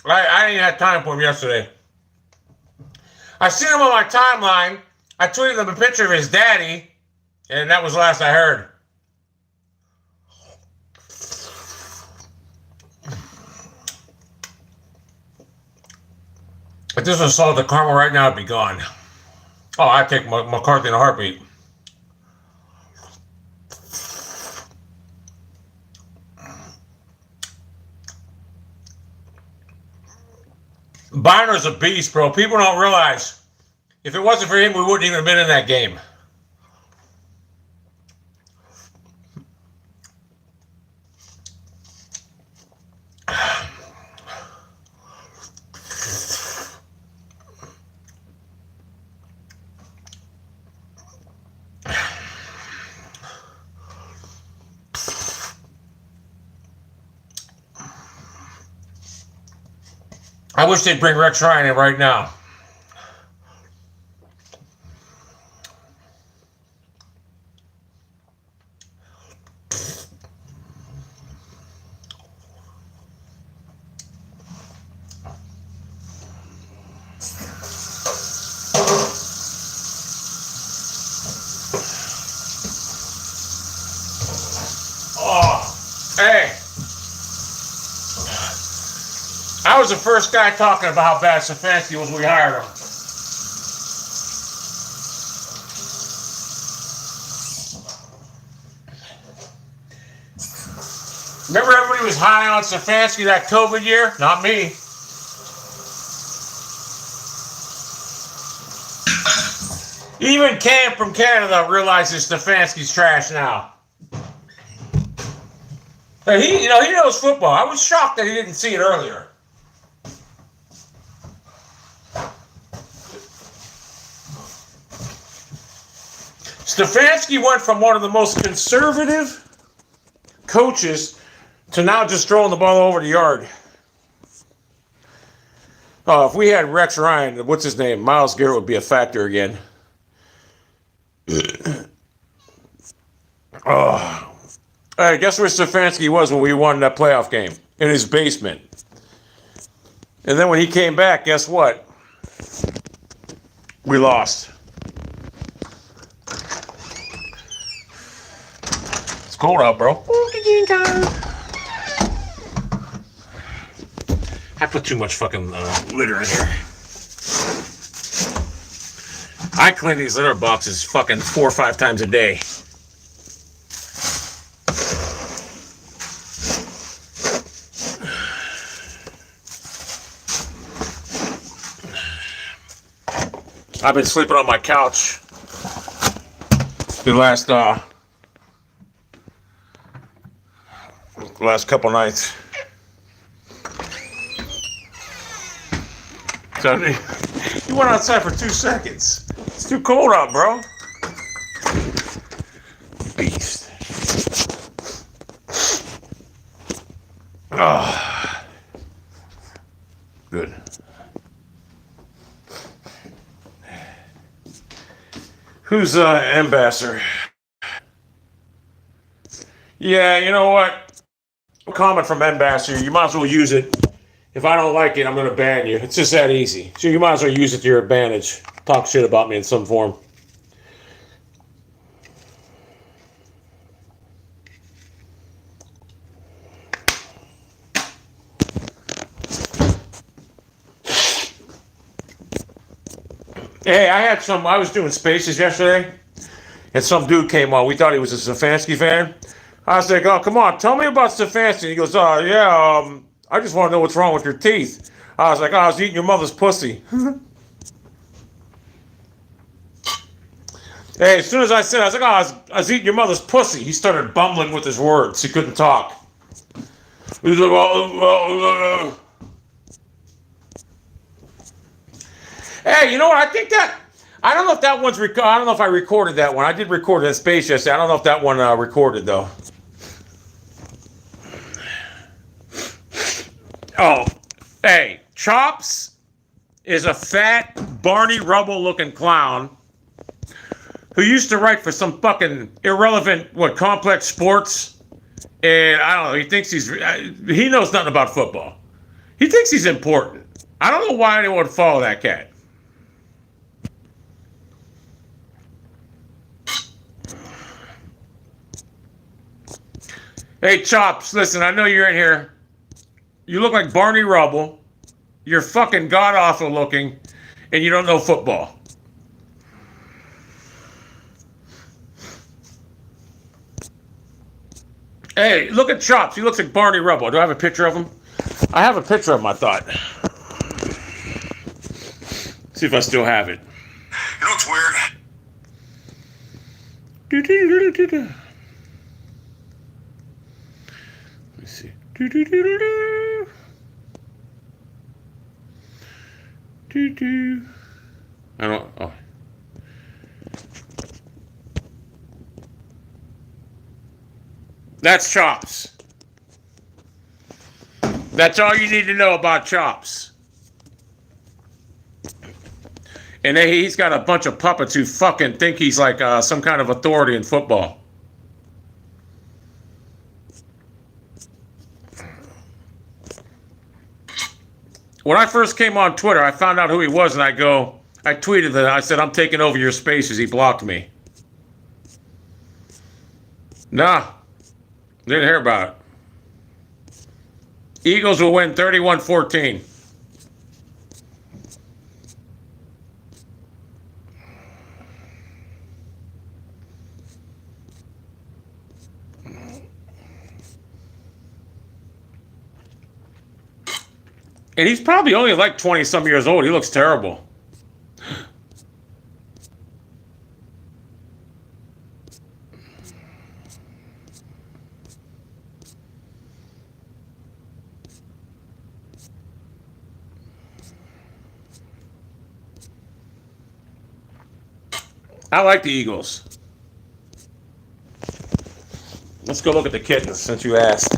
I didn't have time for him yesterday. I seen him on my timeline. I tweeted him a picture of his daddy, and that was the last I heard. If this was sold to Carmel right now, it'd be gone. Oh, I'd take McCarthy in a heartbeat. Byner's a beast, bro. People don't realize. If it wasn't for him, we wouldn't even have been in that game. I wish they'd bring Rex Ryan in right now. Oh, hey. I was the first guy talking about how bad Stefanski was when we hired him. Remember everybody was high on Stefanski that COVID year? Not me. Even Cam from Canada realizes Stefanski's trash now. He knows football. I was shocked that he didn't see it earlier. Stefanski went from one of the most conservative coaches to now just throwing the ball over the yard. Oh, if we had Rex Ryan, what's his name? Myles Garrett would be a factor again. Oh. Hey, guess where Stefanski was when we won that playoff game? In his basement. And then when he came back, guess what? We lost. It's cold out, bro. I put too much fucking litter in here. I clean these litter boxes fucking 4 or 5 times a day. I've been sleeping on my couch the last couple nights. So you went outside for 2 seconds. It's too cold out, bro. Beast. Oh. Good. Who's ambassador? Yeah, you know what? Comment from ambassador. You might as well use it. If I don't like it, I'm going to ban you. It's just that easy. So you might as well use it to your advantage. Talk shit about me in some form. Hey, I was doing spaces yesterday, and some dude came on. We thought he was a Stefanski fan. I was like, oh, come on, tell me about Stefanski. He goes, oh, yeah, I just want to know what's wrong with your teeth. I was like, oh, I was eating your mother's pussy. Hey, as soon as I said, I was like, oh, I was eating your mother's pussy. He started bumbling with his words. He couldn't talk. He was like, Hey, you know what? I don't know if that one's I don't know if I recorded that one. I did record it in space yesterday. I don't know if that one recorded, though. Oh, hey, Chops is a fat, Barney Rubble-looking clown who used to write for some fucking irrelevant, Complex Sports. And I don't know, he thinks he knows nothing about football. He thinks he's important. I don't know why anyone would follow that cat. Hey, Chops, listen, I know you're in here. You look like Barney Rubble. You're fucking god-awful looking, and you don't know football. Hey, look at Chops. He looks like Barney Rubble. Do I have a picture of him? I have a picture of him, I thought. See if I still have it. You know what's weird? Let me see. I don't. Oh. That's Chops. That's all you need to know about Chops. And he's got a bunch of puppets who fucking think he's like some kind of authority in football. When I first came on Twitter, I found out who he was, and I tweeted that. I said, I'm taking over your spaces. He blocked me. Nah. Didn't hear about it. Eagles will win 31-14. And he's probably only like 20-some years old. He looks terrible. I like the Eagles. Let's go look at the kittens since you asked.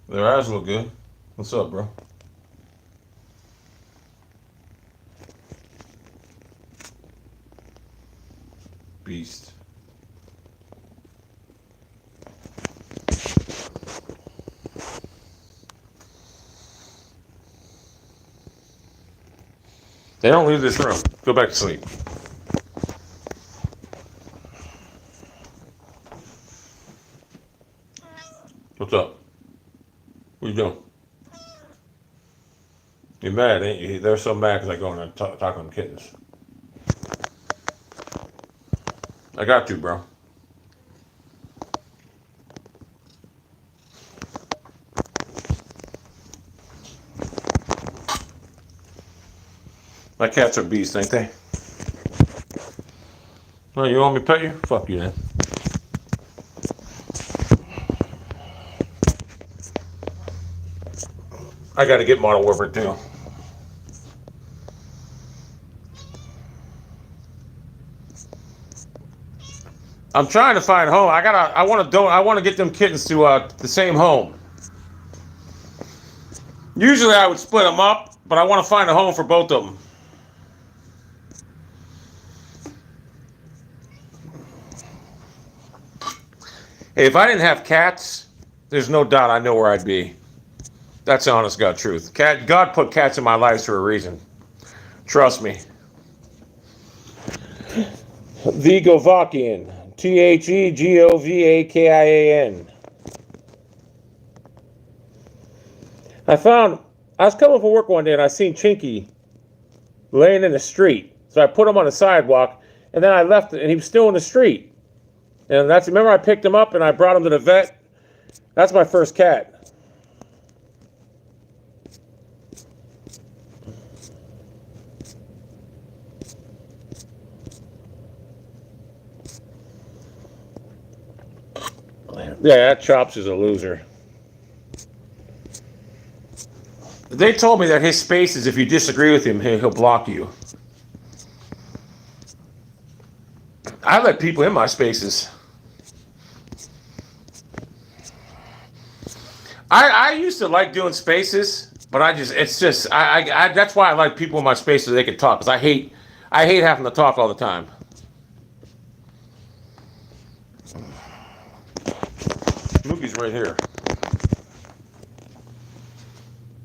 Their eyes look good. What's up, bro? Beast. They don't leave this room. Go back to sleep. mad, ain't you? They're so mad because I go in and talk to them kittens. I got to, bro. My cats are beasts, ain't they? Well, you want me to pet you? Fuck you, then. I got to get Model Warfare too. I'm trying to find a home. I want to get them kittens to the same home. Usually I would split them up, but I want to find a home for both of them. Hey, if I didn't have cats, there's no doubt I know where I'd be. That's the honest God truth. God put cats in my life for a reason. Trust me. The Govakian. TheGovakian. I was coming from work one day and I seen Chinky laying in the street. So I put him on the sidewalk and then I left and he was still in the street. And remember I picked him up and I brought him to the vet. That's my first cat. Yeah, that Chops is a loser. They told me that his spaces, if you disagree with him, he'll block you. I let people in my spaces. I used to like doing spaces, but that's why I like people in my spaces so they can talk, because I hate having to talk all the time. Mookie's right here.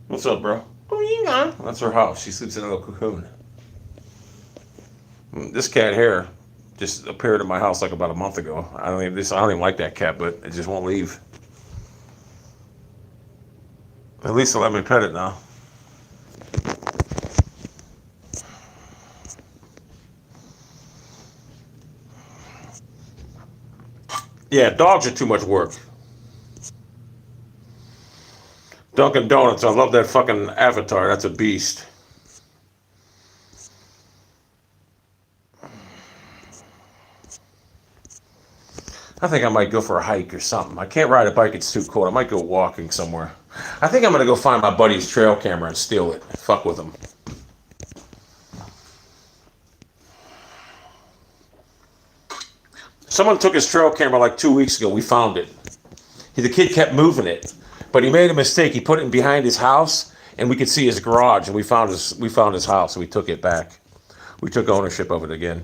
What's up, bro? That's her house. She sleeps in a little cocoon. This cat here just appeared in my house like about a month ago. I don't even like that cat, but it just won't leave. At least they'll let me pet it now. Yeah, dogs are too much work. Dunkin' Donuts, I love that fucking avatar. That's a beast. I think I might go for a hike or something. I can't ride a bike, it's too cold. I might go walking somewhere. I think I'm going to go find my buddy's trail camera and steal it. Fuck with him. Someone took his trail camera like 2 weeks ago. We found it. The kid kept moving it, but he made a mistake. He put it in behind his house, and we could see his garage, and we found his house, and we took it back. We took ownership of it again.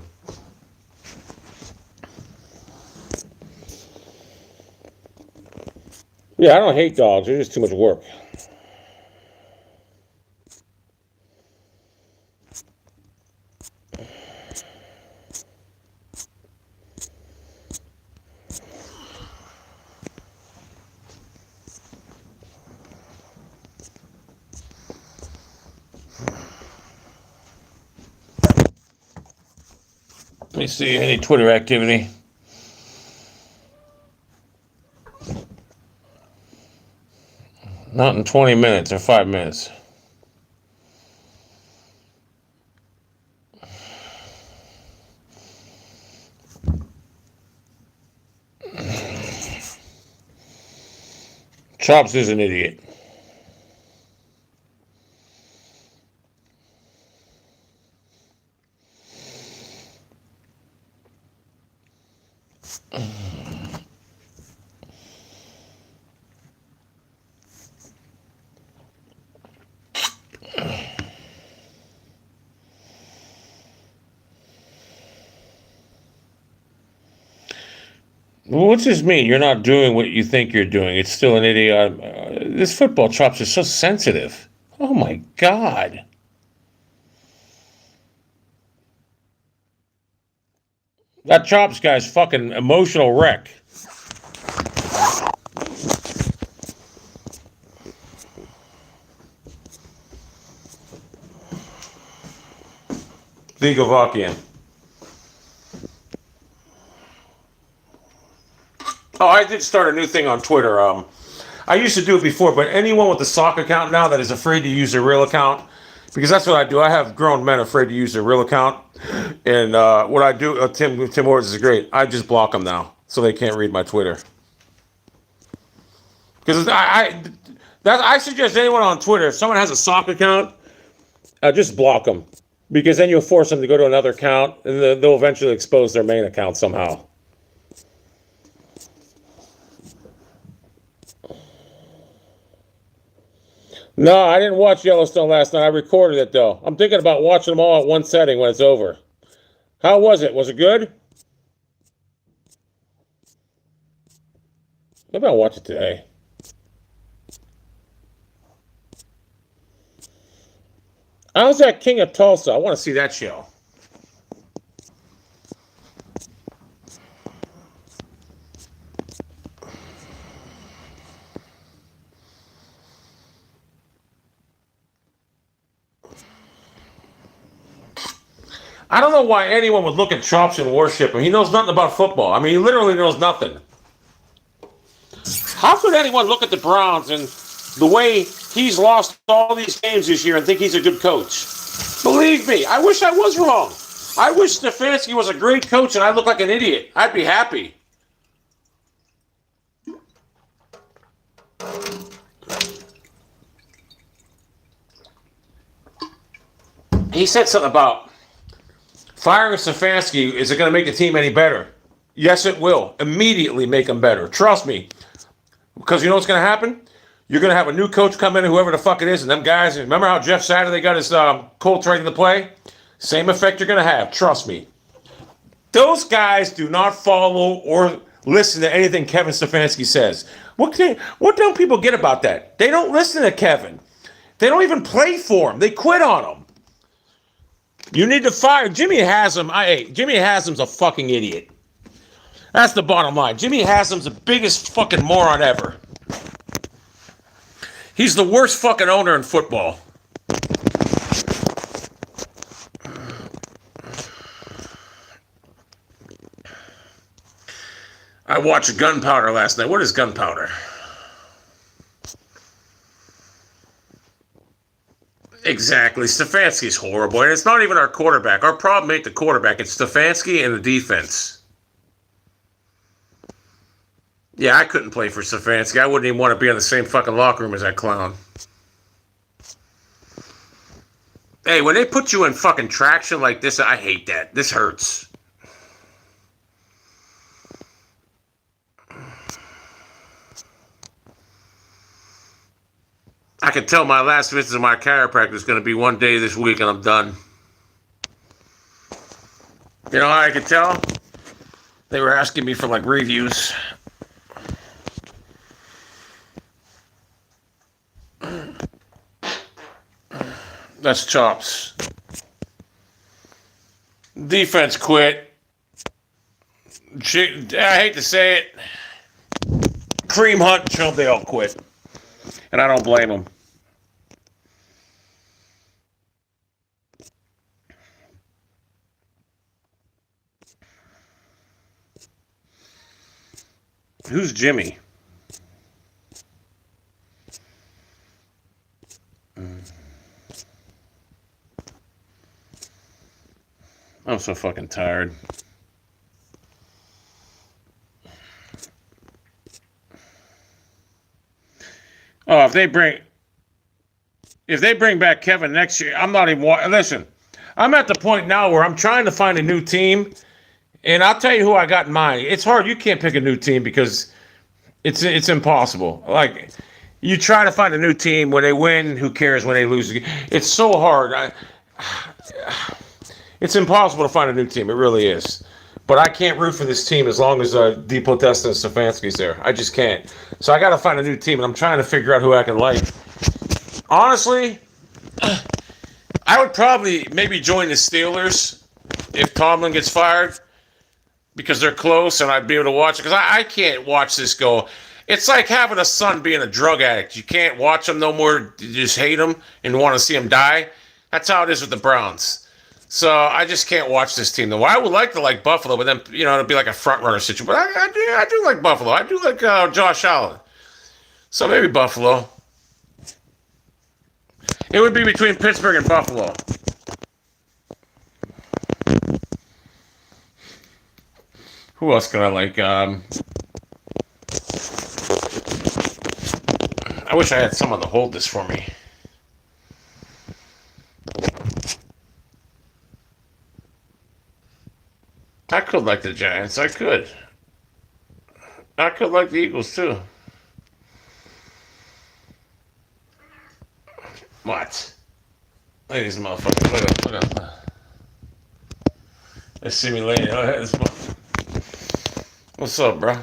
Yeah, I don't hate dogs. They're just too much work. Let me see any Twitter activity. Not in 20 minutes or 5 minutes. Chops is an idiot. What's this mean? You're not doing what you think you're doing. It's still an idiot. This football Chops is so sensitive. Oh my God. That Chops guy's fucking emotional wreck. Ligovakian. Oh, I did start a new thing on Twitter. I used to do it before, but anyone with a sock account now that is afraid to use their real account, because that's what I do. I have grown men afraid to use their real account, and what I do, Tim Hortons is great. I just block them now, so they can't read my Twitter. Because I suggest anyone on Twitter, if someone has a sock account, just block them, because then you'll force them to go to another account, and they'll eventually expose their main account somehow. No, I didn't watch Yellowstone last night. I recorded it, though. I'm thinking about watching them all at one setting when it's over. How was it? Was it good? Maybe I'll watch it today. How's that King of Tulsa? I want to see that show. I don't know why anyone would look at Chops and worship him. He knows nothing about football. I mean, he literally knows nothing. How could anyone look at the Browns and the way he's lost all these games this year and think he's a good coach? Believe me, I wish I was wrong. I wish Stefanski was a great coach and I look like an idiot. I'd be happy. He said something about firing Stefanski, is it going to make the team any better? Yes, it will. Immediately make them better. Trust me. Because you know what's going to happen? You're going to have a new coach come in, whoever the fuck it is, and them guys, remember how Jeff Saturday got his Colts ready to play? Same effect you're going to have. Trust me. Those guys do not follow or listen to anything Kevin Stefanski says. What don't people get about that? They don't listen to Kevin. They don't even play for him. They quit on him. You need to fire Jimmy Haslam. Jimmy Haslam's a fucking idiot. That's the bottom line. Jimmy Haslam's the biggest fucking moron ever. He's the worst fucking owner in football. I watched Gunpowder last night. What is Gunpowder? Exactly. Stefanski's horrible. And it's not even our quarterback. Our problem ain't the quarterback. It's Stefanski and the defense. Yeah, I couldn't play for Stefanski. I wouldn't even want to be in the same fucking locker room as that clown. Hey, when they put you in fucking traction like this, I hate that. This hurts. I can tell my last visit to my chiropractor is going to be one day this week and I'm done. You know how I could tell? They were asking me for like reviews. That's Chops. Defense quit. I hate to say it. Kareem Hunt, Chump, they all quit. And I don't blame them. Who's Jimmy? I'm so fucking tired. Oh, if they bring back Kevin next year, I'm not even listen. I'm at the point now where I'm trying to find a new team, and I'll tell you who I got in mind. It's hard. You can't pick a new team because it's impossible. Like you try to find a new team when they win. Who cares when they lose? It's so hard. It's impossible to find a new team. It really is. But I can't root for this team as long as DEPODESTAS and Stefanski's there. I just can't. So I got to find a new team, and I'm trying to figure out who I can like. Honestly, I would probably maybe join the Steelers if Tomlin gets fired because they're close, and I'd be able to watch it. Because I can't watch this go. It's like having a son being a drug addict. You can't watch him no more. You just hate him and want to see him die. That's how it is with the Browns. So I just can't watch this team. Though I would like to like Buffalo, but then it'd be like a front runner situation. But I do like Buffalo. I do like Josh Allen. So maybe Buffalo. It would be between Pittsburgh and Buffalo. Who else can I like? I wish I had someone to hold this for me. I could like the Giants. I could. I could like the Eagles too. What? Look at these motherfuckers. Look at. They see me laying. What's up, bro?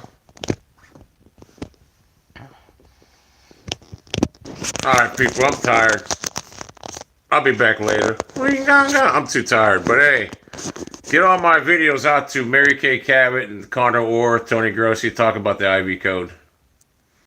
Alright, people, I'm tired. I'll be back later. I'm too tired, but hey, get all my videos out to Mary Kay Cabot and Connor Orr, Tony Grossi, talk about the IV code.